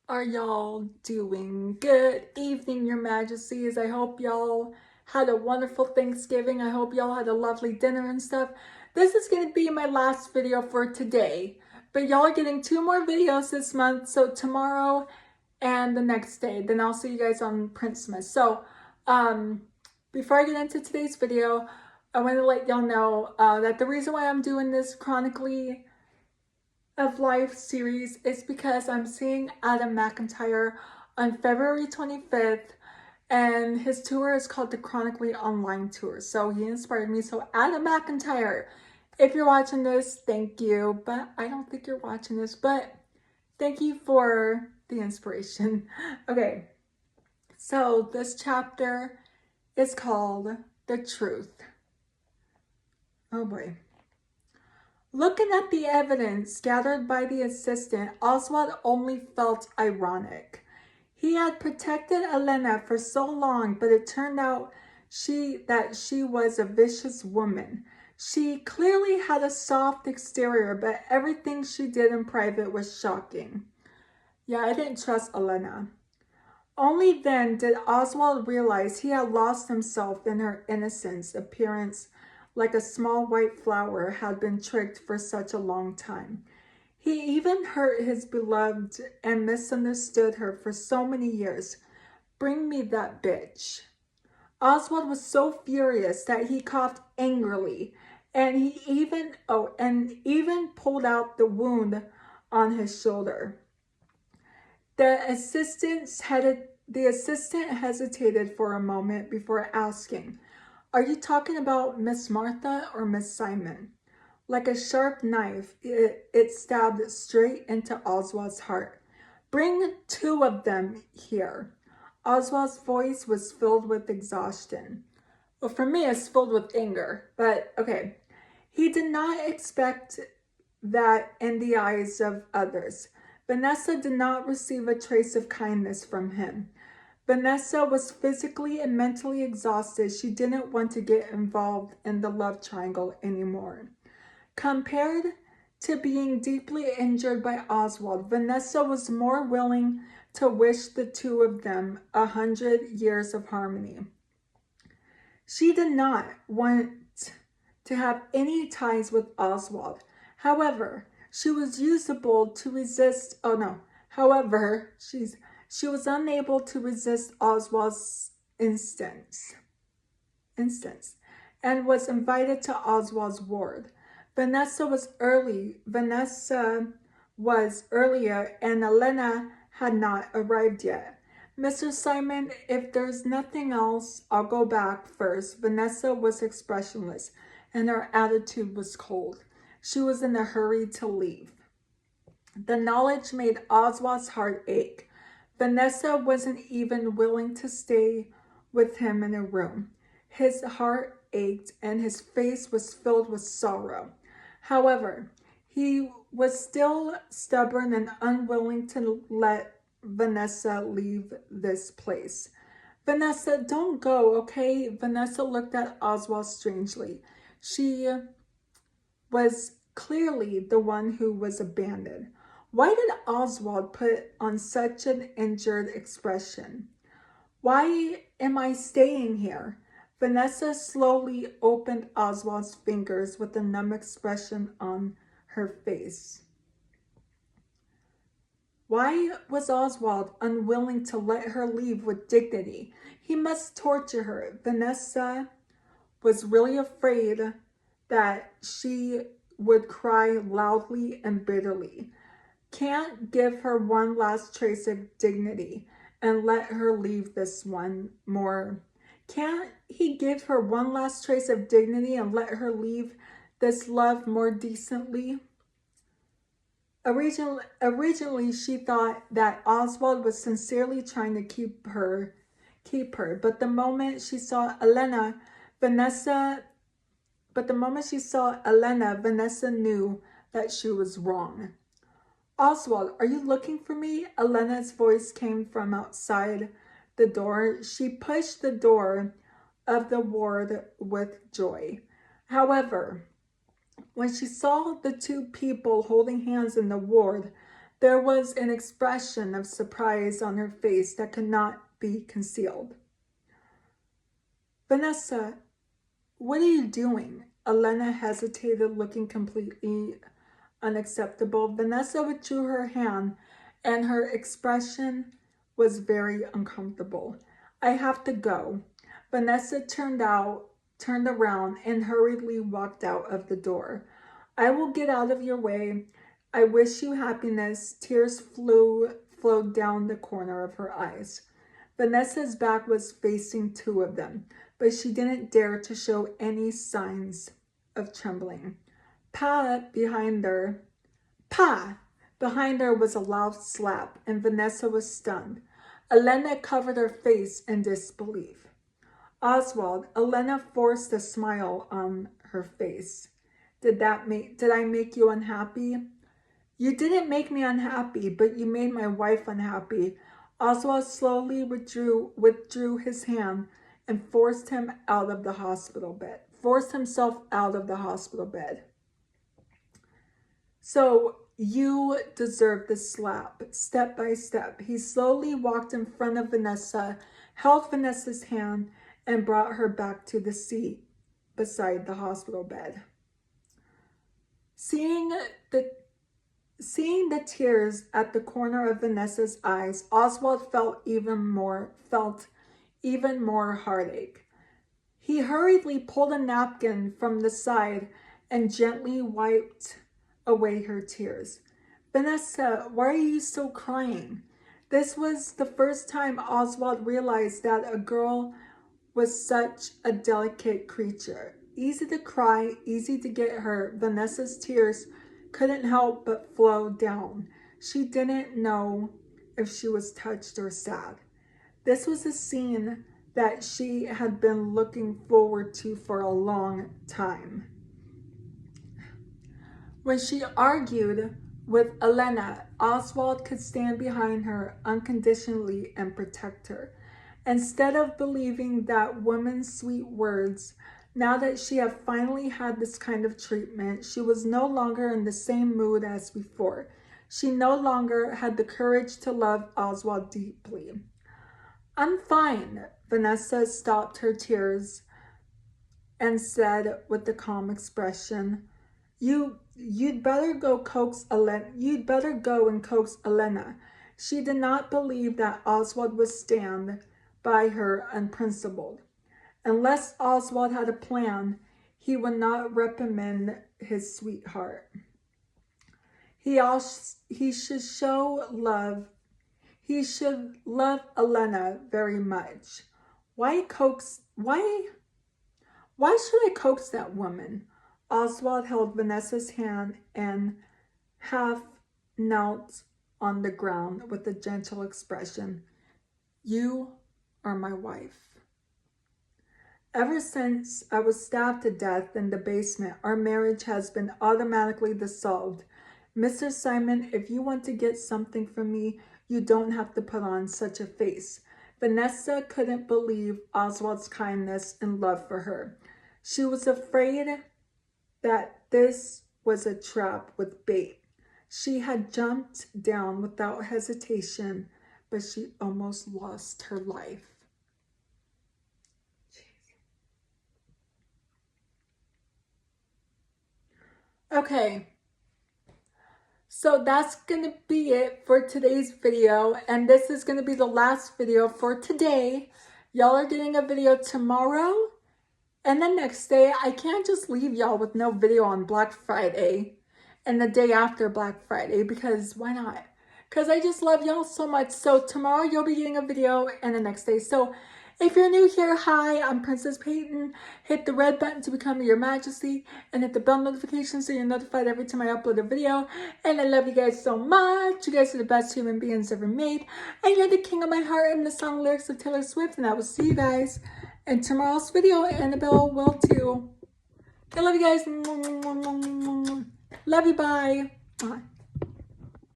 Are y'all doing good? Evening, Your Majesties. I hope y'all had a wonderful Thanksgiving. I hope y'all had a lovely dinner and stuff. This is going to be my last video for today, but y'all are getting 2 more videos this month, so tomorrow and the next day. Then I'll see you guys on Princemas. So, before I get into today's video, I want to let y'all know that the reason why I'm doing this chronically of Life series is because I'm seeing Adam McIntyre on February 25th, and his tour is called the Chronically Online Tour. So he inspired me. So Adam McIntyre, if you're watching this, thank you. But I don't think you're watching this, but thank you for the inspiration. Okay, so this chapter is called The Truth. Oh boy. Looking at the evidence gathered by the assistant, Oswald only felt ironic. He had protected Elena for so long, but it turned out that she was a vicious woman. She clearly had a soft exterior, but everything she did in private was shocking. Yeah, I didn't trust Elena. Only then did Oswald realize he had lost himself in her innocence, appearance like a small white flower had been tricked for such a long time. He even hurt his beloved and misunderstood her for so many years. Bring me that bitch. Oswald was so furious that he coughed angrily, and he even pulled out the wound on his shoulder. The assistant hesitated for a moment before asking, "Are you talking about Miss Martha or Miss Simon?" Like a sharp knife, it stabbed straight into Oswald's heart. "Bring 2 of them here." Oswald's voice was filled with exhaustion. Well, for me, it's filled with anger, but okay. He did not expect that in the eyes of others. Vanessa did not receive a trace of kindness from him. Vanessa was physically and mentally exhausted. She didn't want to get involved in the love triangle anymore. Compared to being deeply injured by Oswald, Vanessa was more willing to wish the 2 of them 100 years of harmony. She did not want to have any ties with Oswald. However, she was unable to resist Oswald's instance and was invited to Oswald's ward. Vanessa was earlier and Elena had not arrived yet. "Mr. Simon, if there's nothing else, I'll go back first." Vanessa was expressionless and her attitude was cold. She was in a hurry to leave. The knowledge made Oswald's heart ache. Vanessa wasn't even willing to stay with him in a room. His heart ached and his face was filled with sorrow. However, he was still stubborn and unwilling to let Vanessa leave this place. "Vanessa, don't go, okay?" Vanessa looked at Oswald strangely. She was clearly the one who was abandoned. Why did Oswald put on such an injured expression? "Why am I staying here?" Vanessa slowly opened Oswald's fingers with a numb expression on her face. Why was Oswald unwilling to let her leave with dignity? He must torture her. Vanessa was really afraid that she would cry loudly and bitterly. Can't give her one last trace of dignity and let her leave this one more. Can't he give her one last trace of dignity and let her leave this love more decently? Originally, she thought that Oswald was sincerely trying to keep her, but the moment she saw Elena, Vanessa knew that she was wrong. "Oswald, are you looking for me?" Elena's voice came from outside the door. She pushed the door of the ward with joy. However, when she saw the 2 people holding hands in the ward, There was an expression of surprise on her face that could not be concealed. Vanessa, what are you doing? Elena hesitated, looking completely unacceptable. Vanessa withdrew her hand and her expression was very uncomfortable. I have to go. Vanessa turned around and hurriedly walked out of the door. I will get out of your way. I wish you happiness. Tears flowed down the corner of her eyes. Vanessa's back was facing two of them, but she didn't dare to show any signs of trembling. Pa! Behind her was a loud slap, and Vanessa was stunned. Elena covered her face in disbelief. Oswald, Elena forced a smile on her face. Did I make you unhappy? You didn't make me unhappy, but you made my wife unhappy. Oswald slowly withdrew his hand and forced himself out of the hospital bed. So you deserve this slap. Step by step, he slowly walked in front of Vanessa, held Vanessa's hand, and brought her back to the seat beside the hospital bed. Seeing the tears at the corner of Vanessa's eyes, Oswald felt even more heartache. He hurriedly pulled a napkin from the side and gently wiped away her tears. Vanessa, why are you still crying? This was the first time Oswald realized that a girl was such a delicate creature. Easy to cry, easy to get hurt. Vanessa's tears couldn't help but flow down. She didn't know if she was touched or sad. This was a scene that she had been looking forward to for a long time. When she argued with Elena, Oswald could stand behind her unconditionally and protect her. Instead of believing that woman's sweet words, now that she had finally had this kind of treatment, she was no longer in the same mood as before. She no longer had the courage to love Oswald deeply. I'm fine. Vanessa stopped her tears and said with a calm expression, You'd better go and coax Elena. She did not believe that Oswald would stand by her unprincipled. Unless Oswald had a plan, he would not reprimand his sweetheart. He should love Elena very much. Why should I coax that woman? Oswald held Vanessa's hand and half knelt on the ground with a gentle expression. You are my wife. Ever since I was stabbed to death in the basement, our marriage has been automatically dissolved. Mr. Simon, if you want to get something from me, you don't have to put on such a face. Vanessa couldn't believe Oswald's kindness and love for her. She was afraid that this was a trap with bait. She had jumped down without hesitation, but she almost lost her life. Okay, so that's gonna be it for today's video, and this is gonna be the last video for today. Y'all are getting a video tomorrow and the next day. I can't just leave y'all with no video on Black Friday and the day after Black Friday, because why not? Because I just love y'all so much. So tomorrow you'll be getting a video, and the next day. So if you're new here, hi, I'm Princess Peyton. Hit the red button to become Your Majesty, and hit the bell notification so you're notified every time I upload a video. And I love you guys so much. You guys are the best human beings ever made. And you're the king of my heart, and the song lyrics of Taylor Swift. And I will see you guys in tomorrow's video. Annabelle will too. I love you guys. Love you, bye. Bye.